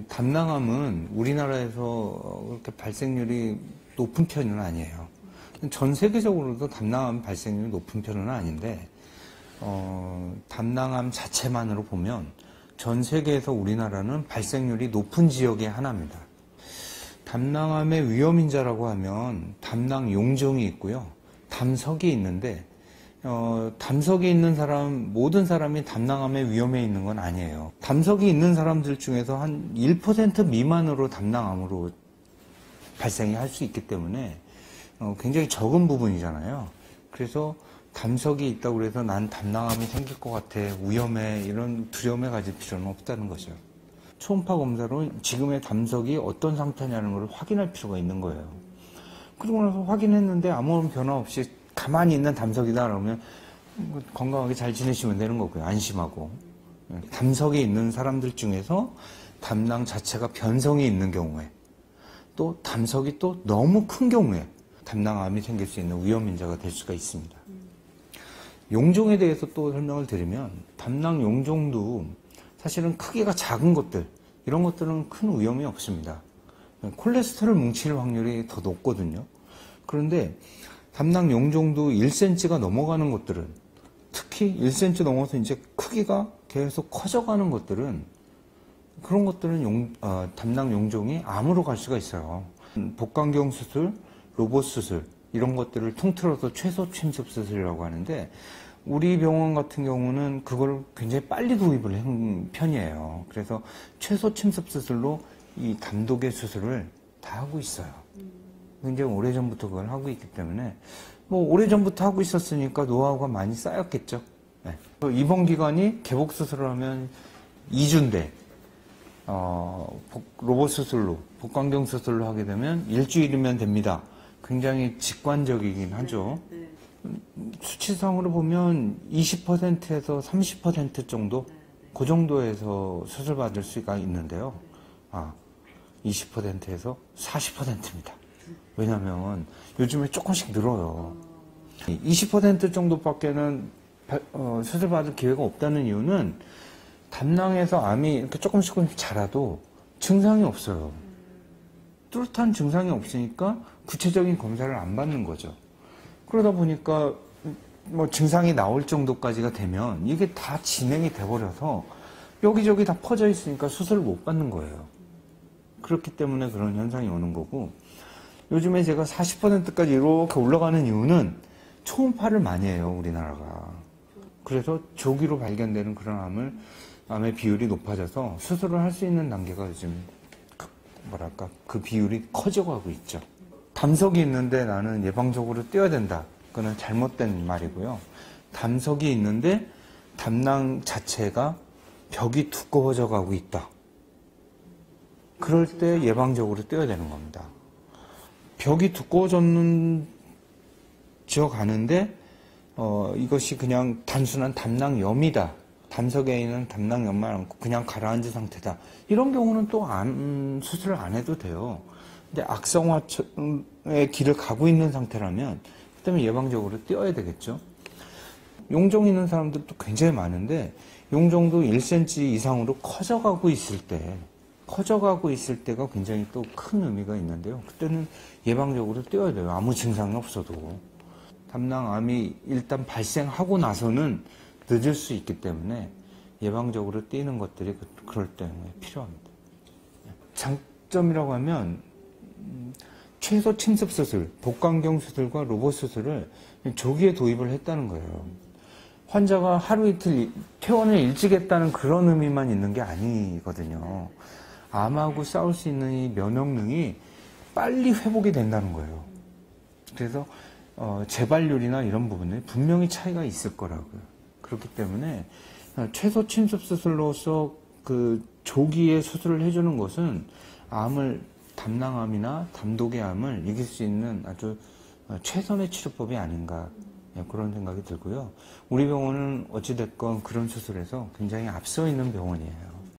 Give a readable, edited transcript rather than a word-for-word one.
담낭암은 우리나라에서 그렇게 발생률이 높은 편은 아니에요. 전 세계적으로도 담낭암 발생률이 높은 편은 아닌데, 담낭암 자체만으로 보면 전 세계에서 우리나라는 발생률이 높은 지역의 하나입니다. 담낭암의 위험인자라고 하면 담낭 용종이 있고요. 담석이 있는데, 담석이 있는 사람, 모든 사람이 담낭암의 위험에 있는 건 아니에요. 담석이 있는 사람들 중에서 한 1% 미만으로 담낭암으로 발생이 할 수 있기 때문에 굉장히 적은 부분이잖아요. 그래서 담석이 있다고 해서 난 담낭암이 생길 것 같아, 위험해, 이런 두려움에 가질 필요는 없다는 거죠. 초음파 검사로 지금의 담석이 어떤 상태냐는 걸 확인할 필요가 있는 거예요. 그러고 나서 확인했는데 아무런 변화 없이 가만히 있는 담석이다 그러면 건강하게 잘 지내시면 되는 거고요. 안심하고. 담석이 있는 사람들 중에서 담낭 자체가 변성이 있는 경우에, 또 담석이 또 너무 큰 경우에 담낭암이 생길 수 있는 위험인자가 될 수가 있습니다. 용종에 대해서 또 설명을 드리면, 담낭 용종도 사실은 크기가 작은 것들, 이런 것들은 큰 위험이 없습니다. 콜레스테롤 뭉칠 확률이 더 높거든요. 그런데 담낭 용종도 1cm가 넘어가는 것들은, 특히 1cm 넘어서 이제 크기가 계속 커져가는 것들은, 그런 것들은 담낭 용종이 암으로 갈 수가 있어요. 복강경 수술, 로봇 수술, 이런 것들을 통틀어서 최소 침습 수술이라고 하는데, 우리 병원 같은 경우는 그걸 굉장히 빨리 도입을 한 편이에요. 그래서 최소 침습 수술로 이 담독의 수술을 다 하고 있어요. 굉장히 오래전부터 그걸 하고 있기 때문에, 뭐 오래전부터 하고 있었으니까 노하우가 많이 쌓였겠죠. 네. 입원 기간이 개복 수술을 하면 2주인데, 로봇 수술로, 복강경 수술로 하게 되면 일주일이면 됩니다. 굉장히 직관적이긴 하죠. 수치상으로 보면 20%에서 30% 정도? 그 정도에서 수술 받을 수가 있는데요. 20%에서 40%입니다. 왜냐면 요즘에 조금씩 늘어요. 20% 정도밖에는 수술 받을 기회가 없다는 이유는 담낭에서 암이 이렇게 조금씩 자라도 증상이 없어요. 뚜렷한 증상이 없으니까 구체적인 검사를 안 받는 거죠. 그러다 보니까 뭐 증상이 나올 정도까지가 되면 이게 다 진행이 돼버려서 여기저기 다 퍼져 있으니까 수술을 못 받는 거예요. 그렇기 때문에 그런 현상이 오는 거고, 요즘에 제가 40%까지 이렇게 올라가는 이유는 초음파를 많이 해요, 우리나라가. 그래서 조기로 발견되는 그런 암의 비율이 높아져서 수술을 할 수 있는 단계가 요즘 그 비율이 커져가고 있죠. 담석이 있는데 나는 예방적으로 떼어야 된다. 그건 잘못된 말이고요. 담석이 있는데 담낭 자체가 벽이 두꺼워져 가고 있다. 그럴 때 예방적으로 떼어야 되는 겁니다. 벽이 두꺼워졌는 가는데 이것이 그냥 단순한 담낭염이다. 담석에 있는 담낭염만 않고 그냥 가라앉은 상태다. 이런 경우는 또 수술을 안 해도 돼요. 근데 악성화의 길을 가고 있는 상태라면 그다음에 예방적으로 떼어야 되겠죠. 용종 있는 사람들도 굉장히 많은데, 용종도 1cm 이상으로 커져가고 있을 때가 굉장히 또 큰 의미가 있는데요. 그때는 예방적으로 떼어야 돼요. 아무 증상이 없어도. 담낭암이 일단 발생하고 나서는 늦을 수 있기 때문에 예방적으로 떼는 것들이 그럴 때 필요합니다. 장점이라고 하면 최소 침습 수술, 복강경 수술과 로봇 수술을 조기에 도입을 했다는 거예요. 환자가 하루 이틀 퇴원을 일찍 했다는 그런 의미만 있는 게 아니거든요. 암하고 싸울 수 있는 이 면역능이 빨리 회복이 된다는 거예요. 그래서 재발률이나 이런 부분에 분명히 차이가 있을 거라고요. 그렇기 때문에 최소 침습 수술로서 그 조기에 수술을 해주는 것은 담낭암이나 담독의 암을 이길 수 있는 아주 최선의 치료법이 아닌가, 그런 생각이 들고요. 우리 병원은 어찌됐건 그런 수술에서 굉장히 앞서 있는 병원이에요.